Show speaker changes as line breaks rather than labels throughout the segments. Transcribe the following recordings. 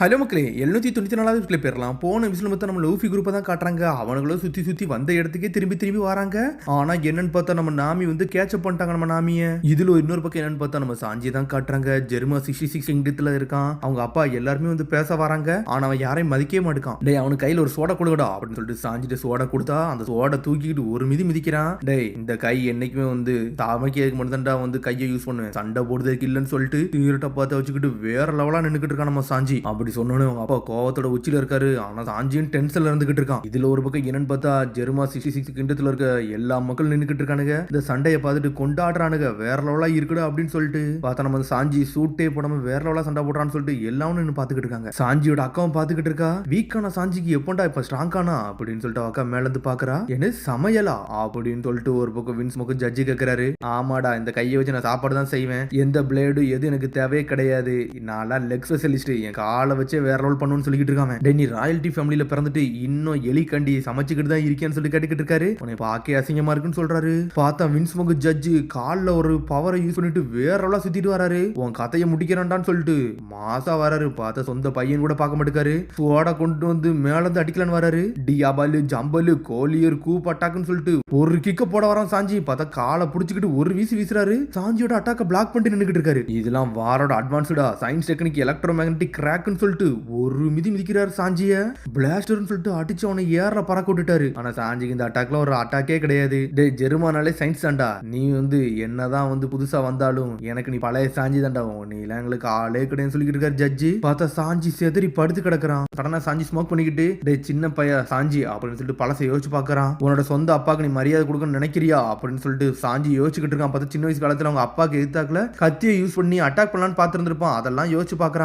Hello மக்களே 794வது பேர்லாம் போன விசில் மொத்தம் நம்ம லூஃபி குரூப்பை தான் காட்டுறாங்க. அவனுங்களும் சுற்றி சுற்றி வந்த இடத்துக்கே திரும்பி திரும்பி வராங்க. ஆனால் என்னன்னு பார்த்தா நம்ம நாமி வந்து கேட்சப் பண்ணிட்டாங்க நம்ம நாமியை. இதில் இன்னொரு பக்கம் என்னன்னு பார்த்தா நம்ம சாஞ்சி தான் காட்டுறாங்க. ஜெர்மா 66 கிங்டத்தில் இருக்கான். அவங்க அப்பா எல்லாருமே வந்து பேச வராங்க. ஆனால் அவன் யாரையும் மதிக்கவே மாட்டான். டே அவனுக்கு கையில் ஒரு சோடா கொடுக்கடா அப்படின்னு சொல்லிட்டு சாஞ்சிட்டு சோடா கொடுத்தா அந்த சோடா தூக்கிட்டு ஒரு மிதிக்கிறான். டே இந்த கை என்னைக்குமே வந்து தாமைக்கு மட்டும்தான்டா வந்து கையை யூஸ் பண்ணுவேன், சண்டை போடுறதுக்கு இல்லைன்னு சொல்லிட்டு தீரட்டை பார்த்து வச்சுக்கிட்டு வேற லெவலாக நின்றுக்கிட்டு இருக்கான் நம்ம சாஞ்சி. அப்படி சொன்னோன்னு அவங்க அப்பா கோவத்தோட உச்சில இருக்காரு. ஆனா சாஞ்சியும் டென்ஷன்ல இருந்துகிட்டு இருக்கான். இதுல ஒரு பக்கம் என்னன்னு பார்த்தா ஜெர்மா 66 கிண்டத்துல இருக்க எல்லா மக்கள் நின்னுக்கிட்டு இருக்கானுங்க. இந்த சண்டையை பார்த்துட்டு கொண்டாடுறானுங்க. வேற லெவலா இருக்குடா அப்படின்னு சொல்லிட்டு பார்த்தா நம்ம சாஞ்சி சூட்டே போடாம வேற லெவலா சண்டை போடுறான்னு சொல்லிட்டு எல்லாரும் நின்று பாத்துக்கிட்டு இருக்காங்க. சாஞ்சியோட அக்காவும் பாத்துக்கிட்டு இருக்கா. வீக்கான சாஞ்சிக்கு எப்போண்டா இப்ப ஸ்ட்ராங்கானா அப்படின்னு சொல்லிட்டு அக்கா மேல இருந்து பாக்குறா. என்ன சமையலா அப்படின்னு சொல்லிட்டு ஒரு பக்கம் வின்ஸ் மொக்க ஜட்ஜி கேட்கிறாரு. ஆமாடா இந்த கையை வச்சு நான் சாப்பாடு தான் செய்வேன், எந்த பிளேடு எது எனக்கு தேவையே கிடையாது, நான் லெக் ஸ்பெஷலிஸ்ட், என் காலை வச்சு வேற ரோல் பண்ணுன்னு சொல்லிட்டு இருக்காங்க. டென்னி ராயல்டி ஃபேமிலியில பிறந்துட்டு இன்னும் எலி கண்டி சமைச்சுக்கிட்டு தான் இருக்கேன்னு சொல்லி கேட்டுக்கிட்டு இருக்காரு. உன்னை பாக்கே அசிங்கமா இருக்குன்னு சொல்றாரு. பார்த்தா வின்ஸ் மொக ஜட்ஜு காலில் ஒரு பவரை யூஸ் பண்ணிட்டு வேற ரோலா சுத்திட்டு வராரு. உன் கதையை முடிக்கிறான்டான்னு சொல்லிட்டு மாசா வராரு. பார்த்தா சொந்த பையன் கூட பார்க்க மாட்டேக்காரு. சோடா கொண்டு வந்து மேல இருந்து அடிக்கலான்னு வராரு. டியாபாலு ஜம்பலு கோலியர் கூ பட்டாக்குன்னு சொல்லிட்டு ஒரு கிக்க போட வரான் சாஞ்சி. பார்த்தா காலை புடிச்சுக்கிட்டு ஒரு வீசுறாரு. சாஞ்சியோட அட்டாக்க பிளாக் பண்ணிட்டு நின்னுக்கிட்டு இருக்காரு. இதெல்லாம் வாரோட அட்வான்ஸ்டா சயின்ஸ் டெக்னிக் எலக்ட்ரோ மேக்னெட்டிக் கிராக்னு சொல்லிட்டு ஒரு மிதிக்கிறாரு சாஞ்சிய. பிளாஸ்டர்னு சொல்லிட்டு அடிச்சு அவனை ஏற பறக்க விட்டுட்டாரு. ஆனா சாஞ்சிக்கு இந்த அட்டாக்ல ஒரு அட்டாக்கே கிடையாது. டே ஜெர்மானாலே சயின்ஸ் தான்டா, நீ வந்து என்னதான் வந்து புதுசா வந்தாலும் எனக்கு நீ பழைய சாஞ்சி தான்டா, நீ எங்களுக்கு ஆளே கிடையாது சொல்லிக்கிட்டு இருக்காரு ஜட்ஜி. பார்த்தா சாஞ்சி செதறி படுத்து கிடக்குறான். கடனா சாஞ்சி ஸ்மோக் பண்ணிக்கிட்டு டே சின்ன பைய சாஞ்சி அப்படின்னு சொல்லிட்டு பழசை யோசிச்சு பாக்குறான். உன்னோட சொந்த அப்பாக்கு நீ மரியாதை கொடுக்கணும்னு நினைக்கிறியா அப்படின்னு சொல்லிட்டு சாஞ்சி யோசிச்சுக்கிட்டு இருக்கான். பார்த்தா சின்ன வயசு காலத்துல அவங்க அப்பாக்கு எதிர்த்தாக்குல கத்தியை யூஸ் பண்ணி அட்டாக் பண்ணலான்னு பார்த்துருந்துருப்பான். அதெல்லாம் யோசிச்சு பாக்குறான்.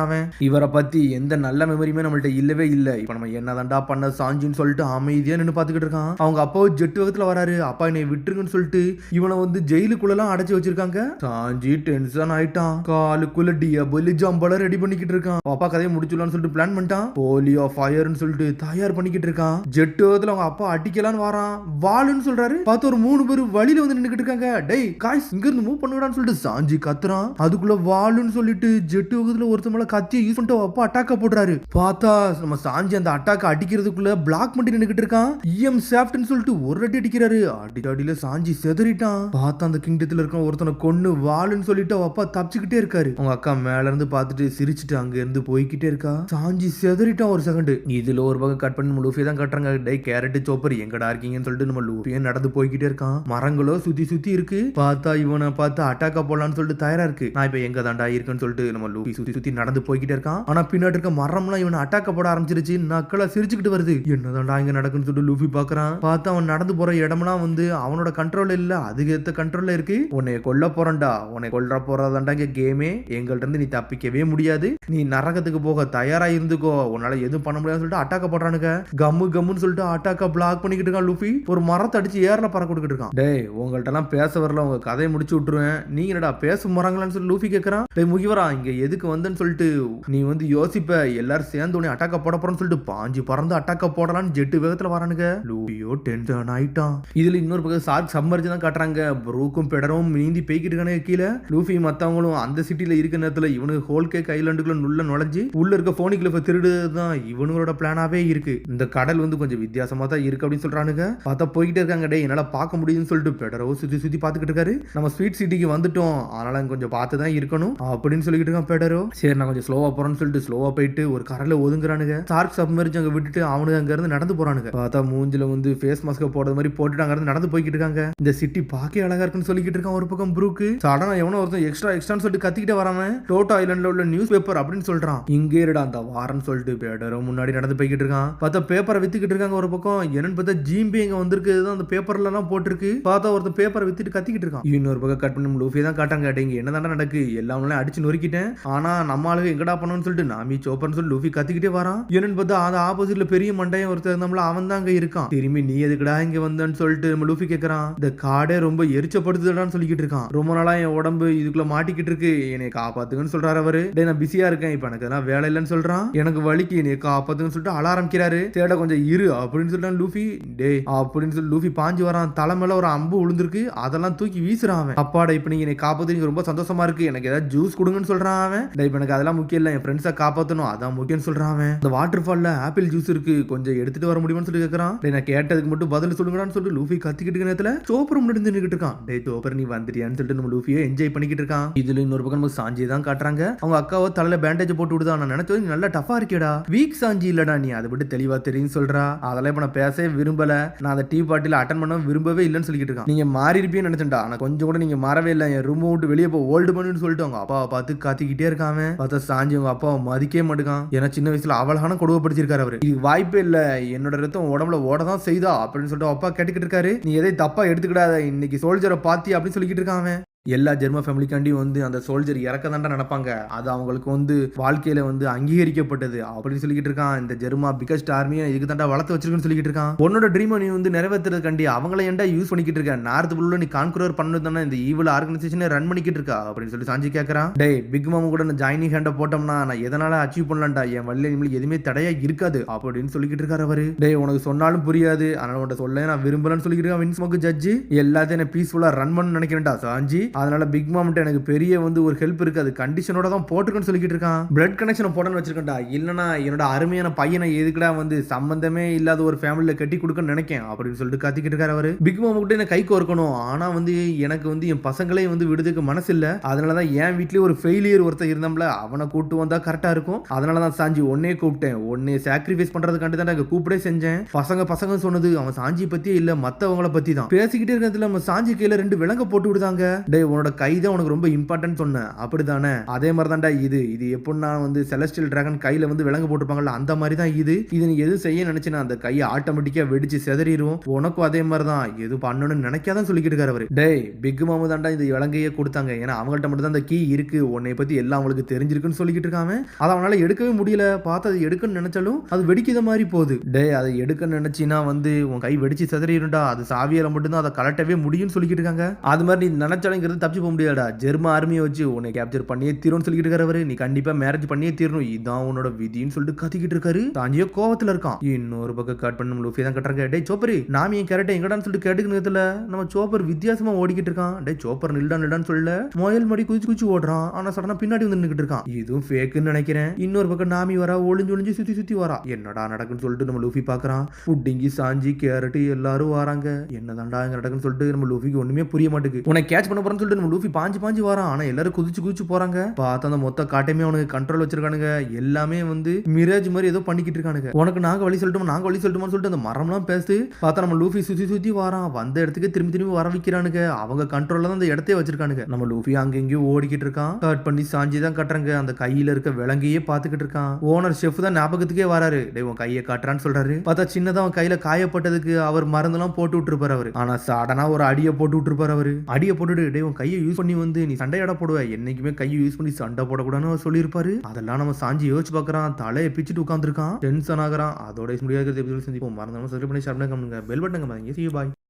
இவரை பத்தி எந்த நல்ல மெமரியுமே நம்மள்ட்ட இல்லவே இல்ல. இப்ப நம்ம என்னதான்டா பண்ண சாஞ்சின்னு சொல்லிட்டு அமைதியா நின்று பாத்துக்கிட்டு இருக்கான். அவங்க அப்பாவும் ஜெட்டு வகத்துல வராரு. அப்பா என்னை விட்டுருங்கன்னு சொல்லிட்டு இவனை வந்து ஜெயிலுக்குள்ள அடைச்சு வச்சிருக்காங்க. சாஞ்சி டென்ஷன் ஆயிட்டான். காலுக்குள்ள டியாபோலி ஜம்பல ரெடி பண்ணிக்கிட்டு இருக்கான். அப்பா கதையை முடிச்சுலான்னு சொல்லிட்டு பிளான் பண்ணிட்டான். போலியோ ஃபயர்னு சொல்லிட்டு தயார் பண்ணிக்கிட்டு இருக்கான். ஜெட்டு வகத்துல அவங்க அப்பா அடிக்கலான்னு வரான். வாளுன்னு சொல்றாரு. பார்த்து ஒரு 3 பேர் வழியில வந்து நின்னுக்கிட்டு இருக்காங்க. டேய் காய்ஸ் இங்க இருந்து மூவ் பண்ணுடான்னு சொல்லிட்டு சாஞ்சி கத்துறான். அதுக்குள்ள வாளுன்னு சொல்லிட்டு ஜெட்டு வகத்துல ஒருத்த மேல கத்தியை யூஸ் பண்ணிட்டு அப்பா அட்டாக்க போடுறாரு. பார்த்தா நம்ம சாஞ்சி அந்த அட்டாக்க அடிக்கிறதுக்குள்ள பிளாக் பண்ணி நின்னுக்கிட்டு இருக்கான். இஎம் சாஃப்ட்னு சொல்லிட்டு ஒரு அடி அடிக்கிறாரு. அடியில சாஞ்சி செதறிட்டான். பார்த்தா அந்த கிங்டத்துல இருக்க ஒருத்தனை கொன்னு வாளுன்னு சொல்லிட்டு அப்பா தப்பிச்சுக்கிட்டே இருக்காரு. அவங்க அக்கா மேல இருந்து பார்த்துட்டு சிரிச்சுட்டு அங்க இருந்து போய்கிட்டே இருக்கா. சாஞ்சி செதறிட்டான் ஒரு செகண்ட். இதுல ஒரு பக்கம் கட் பண்ணி நம்ம லூஃபியை தான் கட்டுறாங்க. டே கேரட் சோப்பர் எங்கடா இருக்கீங்கன்னு சொல்லிட்டு நம்ம லூஃபியை நடந்து போய்கிட்டே இருக்கான். மரங்களோ சுத்தி சுத்தி இருக்கு. பார்த்தா இவனை பார்த்து அட்டாக்க போடலான்னு சொல்லிட்டு தயாரா இருக்கு. நான் இப்ப எங்க தாண்டா இருக்குன்னு சொல்லிட்டு நம்ம லூஃபி சுத்தி சுத்தி நடந்து போய்கிட்டே இருக்கான். ஆனா பின்னாடி இருக்க மரம்லாம் இவனை அட்டாக்க போட ஆரம்பிச்சிருச்சு. நக்கலா சிரிச்சுக்கிட்டு வருது. என்னதான்டா இங்க நடக்குன்னு சொல்லிட்டு லூஃபி பாக்குறான். பார்த்தா அவன் நடந்து போற இடம்லாம் வந்து அவனோட கண்ட்ரோல் இல்ல, அதுக்கு ஏத்த கண்ட்ரோல்ல இருக்கு. உன்னை கொல்ல போறேன்டா, உன்னை கொல்ற போறதாண்டா இங்க கேமே. எங்கள்ட்ட இருந்து நீ தப்பிக்கவே முடியாது, நீ நரகத்துக்கு போக தயாரா இருந்துக்கோ, உன்னால எதுவும் பண்ண முடியாதுன்னு சொல்லிட்டு அட்டாக்க போடுறானுங்க. கம்முன்னு சொல்லிட்டு அட்டாக்க பிளாக் பண்ணிக்கிட்டு இருக்கான் லூஃபி. ஒரு மரத்தை அடிச்சு ஏர்ல பறக்க கொடுக்கிட்டு இருக்கான். டேய் உங்கள்ட்ட எல்லாம் பேச வரல, உங்க கதையை முடிச்சு விட்டுருவேன், நீங்க என்னடா பேச மரங்களான்னு சொல்லி லூஃபி கேட்கறான். டேய் முகிவரா இங்க எதுக்கு வந்தேன்னு சொல்லிட்டு நீ வந்து யோசிப்ப, எல்லாரும் சேர்ந்து உன்னை அட்டாக்க போட போறன்னு சொல்லிட்டு பாஞ்சு பறந்து அட்டாக்க போடலான்னு ஜெட்டு வேகத்துல வரானுங்க. லூபியோ டென்ஷன் ஆயிட்டான். இதுல இன்னொரு பக்கம் சார்க் சப்மர்ஜ் தான் காட்டுறாங்க. ப்ரூக்கும் பெடரும் நீந்தி பேய்கிட்டு இருக்கானே கீழே. லூஃபி மத்தவங்களும் அந்த சிட்டில இருக்க நேரத்துல இவனுக்கு ஹோல் கேக் ஐலாண்டுக்குள்ள உள்ள நுழைஞ்சு உள்ள இருக்க போனிக்குள்ள திருடுதான் இவனோட பிளானாவே இருக்கு. இந்த கடல் வந்து கொஞ்சம் வித்தியாசமா தான் இருக்கு அப்படின்னு சொல்றானுங்க. பார்த்தா போய்கிட்டே இருக்காங்க. டே என்னால பார்க்க முடியுதுன்னு சொல்லிட்டு பெடரோ சுத்தி சுத்தி பாத்துக்கிட்டு இருக்காரு. நம்ம ஸ்வீட் சிட்டிக்கு வந்துட்டோம், அதனால கொஞ்சம் பார்த்து தான் இருக்கணும் அப்படின்னு சொல்லிக்கிட்டு இருக்கான் பெடரோ. சரி நான் கொஞ்சம் ஸ்லோவா போறேன்னு சொல்லிட்டு ஸ்லோவா போயிட்டு ஒரு கரையில ஒதுங்குறானுங்க. சார்க் சப்மர்ஜ் அங்க விட்டுட்டு அவனுக்கு அங்க இருந்து நடந்து போறானுங்க. பார்த்தா மூஞ்சில வந்து ஃபேஸ் மாஸ்க போடுறது மாதிரி போட்டுட்டு அங்க இருந்து நடந்து போய்கிட்டு இருக்காங்க. இந்த சிட்டி பாக்கே அழகா இருக்குன்னு சொல்லிக்கிட்டு இருக்கான். ஒரு பக்கம் ப்ரூக்கு சடனா எவனோ ஒருத்தன் எக்ஸ்ட்ரான்னு சொல்லிட்டு கத்திக்கிட்டே வராம டோட்டோ ஐலாண்ட்ல உள்ள நியூஸ் பேப்பர் அப்படின்னு சொல்றான். இங்கே இருடா அந்த வாரன்னு சொல்லிட்டு பேடரும் முன்னாடி நடந்து போய்கிட்டு இருக்கான். பார்த்தா பேப்பரை வித்துக்கிட்டு இருக்காங்க. ஒரு பக்கம் என்னன்னு பார்த்தா ஜிம்பி இங்க வந்திருக்கு, அந்த பேப்பர்ல எல்லாம் போட்டிருக்கு. பார்த்தா ஒருத்தன் பேப்பரை வித்துட்டு கத்திக்கிட்டு இருக்கான். இன்னொரு பக்கம் கட் பண்ணி லூஃபி தான் காட்டாங்க. இங்க என்னதாண்டா நடக்கு, எல்லாமே அடிச்சு நொறுக்கிட்டேன், ஆனா நம்ம ஆளுங்க எங்கடா பண்ணணும்னு சொல்லிட்டு நாமி சோப்பர்னு சொல்லி லூஃபி கத்திக்கிட்டே வரான். என்னன்னு பார்த்தா அந்த ஆப்போசிட்ல பெரிய மண்டையன் ஒருத்தர் நம்மள அவன் தான் அங்க இருக்கான். திரும்பி நீ எதுக்குடா இங்க வந்தன்னு சொல்லிட்டு நம்ம லூஃபி கேட்கறான். இந்த காடே ரொம்ப எரிச்சப்படுத்துதான்னு சொல்லிக்கிட்டு இருக்கான். ரொம்ப நாளா என் உடம்பு இதுக்குள்ள மாட்டிக்கிட்டு இருக்கு, என்னை காப்பாத்துங்கன்னு சொல்றாரு அவரு. டே நான் பிஸியா இருக்கேன், இப்ப எனக்கு எல்லாம் வேலை இல்லைன்னு சொல்றான். எனக்கு வலிக்கு என்னை காப்பாத்துங்கன்னு சொல்லிட்டு அழ ஆரம்பிக்கிறாரு. தேட கொஞ்சம் இரு அப்படின்னு சொல்லிட்டு லூஃபி டே அப்படின்னு சொல்லி லூஃபி பாஞ்சு வரான். தலைமையில ஒரு அம்பு விழுந்திருக்கு, அதெல்லாம் தூக்கி வீசுறான் அவன். அப்பாடா இப்ப நீங்க என்னை காப்பாத்துறீங்க, ரொம்ப சந்தோஷமா இருக்கு, எனக்கு ஏதாவது ஜூஸ் கொடுங்கன்னு சொல்றான் அவன். இப்ப எனக்கு அதெல்லாம் முக்கியம் இல்ல, என் ஃப்ரெண்ட்ஸை காப்பாத்து காப்பாத்தணும் அதான் முக்கியம் சொல்றான் அவன். அந்த வாட்டர் ஃபால்ல ஆப்பிள் ஜூஸ் இருக்கு, கொஞ்சம் எடுத்துட்டு வர முடியுமான்னு சொல்லி கேக்குறான். டேய் நான் கேட்டதுக்கு மட்டும் பதில் சொல்லுங்கடான்னு சொல்லிட்டு லூஃபி கத்திக்கிட்டு இருக்க நேரத்துல சோப்பர் முன்னாடி நின்னுகிட்டு இருக்கான். டேய் சோப்பர் நீ வந்துட்டியான்னு சொல்லிட்டு நம்ம லூஃபியை என்ஜாய் பண்ணிக்கிட்டு இருக்கான். இதுல இன்னொரு பக்கம் நமக்கு சாஞ்சி தான் காட்டுறாங்க. அவங்க அக்காவை தலையில பேண்டேஜ் போட்டு விடுதா. நான் நினைச்சது நீ நல்லா டஃபா இருக்கேடா, வீக் சாஞ்சி இல்லடா நீ, அதை விட்டு தெளிவா தெரியும் சொல்றா. அதெல்லாம் இப்ப நான் பேசவே விரும்பல, நான் அந்த டீ பார்ட்டில அட்டன் பண்ண விரும்பவே இல்லைன்னு சொல்லிட்டு இருக்கான். நீங்க மாறி இருப்பீன்னு நினைச்சேன்டா, ஆனா கொஞ்சம் கூட நீங்க மாறவே இல்லை, என் ரூம் விட்டு வெளியே போ ஓல்டு பண்ணுன்னு சொல்லிட்டு அவங்க அப்பாவை பார்த்து காத்திக்கிட்டே இருக்காம பார்த்தா சாஞ்சி அவங்க அப்பாவை மதிக்கவே மாட்டுக்கான். ஏன்னா சின்ன வயசுல அவளான கொடுமைப்படுத்திருக்காரு அவரு. இது வாய்ப்பே இல்ல, என்னோட ரத்தம் உடம்புல ஓடதான் செய்தா அப்படின்னு சொல்லிட்டு அப்பா கேட்டுக்கிட்டு இருக்காரு. நீ எதை தப்பா எடுத்துக்கிடாத, இன்னைக்கு சோல்ஜரை பாத்தி அப்படின்னு சொல்லிக்கிட்டு இருக்கான். எல்லா ஜெர்மன் ஃபேமிலிக்காண்டியும் வந்து அந்த சோல்ஜர் இறக்க தாண்டா நினைப்பாங்க, அது அவங்களுக்கு வந்து வாழ்க்கையில வந்து அங்கீகரிக்கப்பட்டது அப்படின்னு சொல்லிக்கிட்டு இருக்கான். இந்த ஜெர்மா பிகஸ்ட் ஆர்மியை இதுக்கு தாண்டா வளர்த்து வச்சிருக்குன்னு சொல்லிக்கிட்டு இருக்கான். உன்னோட ட்ரீமை நீ வந்து நிறைவேற்றுறதுக்காண்டி அவங்கள ஏன்டா யூஸ் பண்ணிக்கிட்டு இருக்க, நார்த் புல்ல நீ கான்குரர் பண்ணது தானே இந்த ஈவில் ஆர்கனைசேஷனை ரன் பண்ணிக்கிட்டு இருக்கா அப்படின்னு சொல்லி சாஞ்சி கேட்கறான். டேய் பிக் மாம் கூட நான் ஜாயினிங் ஹேண்டை போட்டோம்னா நான் எதனால அச்சீவ் பண்ணலாம்டா, என் வழியில இனிமேல் எதுவுமே தடையா இருக்காது அப்படின்னு சொல்லிக்கிட்டு இருக்காரு அவரு. டேய் உனக்கு சொன்னாலும் புரியாது, அதனால உன்ட்ட சொல்ல நான் விரும்பலன்னு சொல்லிக்கிட்டு இருக்கான் வின்ஸ்மோக்கு ஜட்ஜி. எல்லாத்தையும் என்ன பீஸ்ஃபுல்லா ரன் பண்ண நினைக்கிறேன்டா சாஞ்சி, அதனால பிக் மாம்ட்ட எனக்கு பெரிய வந்து ஒரு ஹெல்ப் இருக்கு, அது கண்டிஷனோட தான் போட்டுருக்கேன்னு சொல்லிக்கிட்டு இருக்கான். பிளட் கனெக்ஷன் போடணும்னு வச்சிருக்கேன்டா, இல்லனா என்னோட அருமையான பையனை எதுக்குடா வந்து சம்பந்தமே இல்லாத ஒரு ஃபேமிலியில கட்டி கொடுக்கணும்னு நினைக்கேன் அப்படின்னு சொல்லிட்டு கத்திக்கிட்டு இருக்காரு அவரு. பிக் மாம் கிட்ட என்ன கை கோர்க்கணும், ஆனா வந்து எனக்கு வந்து என் பசங்களே வந்து விடுறதுக்கு மனசு இல்ல, அதனாலதான் என் வீட்லயே ஒரு ஃபெயிலியர் ஒருத்தர் இருந்தாம்ல அவனை கூப்பிட்டு வந்தா கரெக்டா இருக்கும், அதனாலதான் சாஞ்சி ஒன்னே கூப்பிட்டேன், ஒன்னே சாக்ரிஃபைஸ் பண்றதுக்காண்டி தான் கூப்பிடே செஞ்சேன். பசங்க சொன்னது அவன் சாஞ்சி பத்தியே இல்ல மத்தவங்கள பத்தி தான் பேசிக்கிட்டே இருக்கிறதுல நம்ம சாஞ்சி கையில 2 விலங்க போட்டு விடுதாங்க. டேய் உன்னோட கை தான் உனக்கு ரொம்ப இம்பார்ட்டன்ட் சொன்னேன் அப்படிதானே, அதே மாதிரி தான்டா இது எப்படின்னா வந்து செலஸ்டியல் டிராகன் கையில வந்து விலங்கு போட்டுருப்பாங்கல்ல அந்த மாதிரி தான் இது நீ எது செய்ய நினைச்சுன்னா அந்த கையை ஆட்டோமேட்டிக்கா வெடிச்சு செதறிடும், உனக்கும் அதே மாதிரி தான் எது பண்ணணும்னு நினைக்காதான் சொல்லிக்கிட்டு இருக்காரு அவரு. டேய் பிக் மாமு தாண்டா இந்த விலங்கையே கொடுத்தாங்க, ஏன்னா அவங்கள்ட்ட மட்டும் தான் அந்த கீ இருக்கு, உன்னை பத்தி எல்லாம் அவங்களுக்கு தெரிஞ்சிருக்குன்னு சொல்லிக்கிட்டு இருக்காங்க. அதை அவனால எடுக்கவே முடியல, பார்த்து அதை எடுக்கணும்னு நினைச்சாலும் அது வெடிக்கிற மாதிரி போகுது. டேய் அதை எடுக்கணும்னு நினைச்சினா வந்து உன் கை வெடிச்சு செதறிடும்டா, அது சாவியால மட்டும்தான் அதை கலட்டவே முடியும்னு சொல்லிக்கிட்டு இருக்காங்க. அது மாதிரி நீ நினைச்சாலுங்கிறது தப்பிச்சு போக முடியாதா, ஜெர்மா ஆர்மியை வச்சு உன்னை கேப்சர் பண்ணியே தீரும்னு சொல்லிட்டு இருக்காரு. நீ கண்டிப்பா மேரேஜ் பண்ணியே தீரணும், இதான் உன்னோட விதின்னு சொல்லிட்டு கத்திக்கிட்டு இருக்காரு. தாஞ்சியோ கோவத்துல இருக்கான். இன்னொரு பக்கம் கட் பண்ண லூஃபி தான் கட்டுறாங்க. டே சோப்பர் நாம என் கேரக்டர் எங்கடான்னு சொல்லிட்டு கேட்டுக்கிறதுல நம்ம சோப்பர் வித்தியாசமா ஓடிக்கிட்டு இருக்கான். டே சோப்பர் நில்டான்னு சொல்ல மொயல் மடி குதிச்சு ஓடுறான், ஆனா சடனா பின்னாடி வந்து நின்னுக்கிட்டு இருக்கான். இதுவும் ஃபேக்குன்னு நினைக்கிறேன். இன்னொரு பக்கம் நாமி வரா, ஒளிஞ்சு சுத்தி வரா. என்னடா நடக்குன்னு சொல்லிட்டு நம்ம லூஃபி பாக்குறான். புட்டிங்கி சாஞ்சி கேரட் எல்லாரும் வராங்க. என்னதான்டா இங்க நடக்குன்னு சொல்லிட்டு நம்ம லூஃபிக்கு ஒண்ணுமே புரிய மாட்டேங்குது. உன்னை கேட்ச் பண்ண போறேன்னு சொல்லிட்டு நம்ம லூஃபி பாஞ்சு வரான், ஆனா எல்லாரும் குதிச்சு போறாங்க. பார்த்தா அந்த மொத்த காட்டையுமே அவனுக்கு கண்ட்ரோல் வச்சிருக்கானுங்க. எல்லாமே வந்து மிராஜ் மாதிரி ஏதோ பண்ணிக்கிட்டு இருக்கானுங்க. உனக்கு நாங்க வழி சொல்லட்டுமா சொல்லிட்டு அந்த மரம்லாம் பேசு. பார்த்தா நம்ம லூஃபி சுத்தி வரான், வந்த இடத்துக்கு திரும்பி வர வைக்கிறானுங்க. அவங்க கண்ட்ரோல்ல தான் அந்த இடத்தையே வச்சிருக்கானுங்க. நம்ம லூஃபி அங்கெங்கயோ ஓடிக்கிட்டு இருக்கான். கட் பண்ணி சாஞ்சி தான் கட்டுறாங்க. அந்த கையில இருக்க விலங்கையே பாத்துக்கிட்டு இருக்கான். ஓனர் ஷெஃப் தான் ஞாபகத்துக்கே வராரு. டேய் உன் கையை காட்டுறான்னு சொல்றாரு. பார்த்தா சின்னதா அவன் கையில காயப்பட்டதுக்கு அவர் மருந்தெல்லாம் போட்டு விட்டுருப்பாரு அவரு. ஆனா சடனா ஒரு அடியை போட்டு விட்டுருப்பாரு அவரு. அடியை போட்டுட்டு டேய் உன் கையை யூஸ் பண்ணி வந்து நீ சண்டையாட போடுவ, என்னைக்குமே கையை யூஸ் பண்ணி சண்டை போடக்கூடாதுன்னு சொல்லியிருப்பாரு. அதெல்லாம் நம்ம சாஞ்சி யோசிச்சு பார்க்கறான். தலையை பிச்சுட்டு உட்காந்துருக்கான், டென்ஷன் ஆகுறான். அதோட முடியாத சந்திப்போம். மறந்தாலும் சப்ஸ்கிரைப் பண்ணி ஷேர் பண்ணுங்க, பெல் பட்டன் பாருங்க. See you, bye.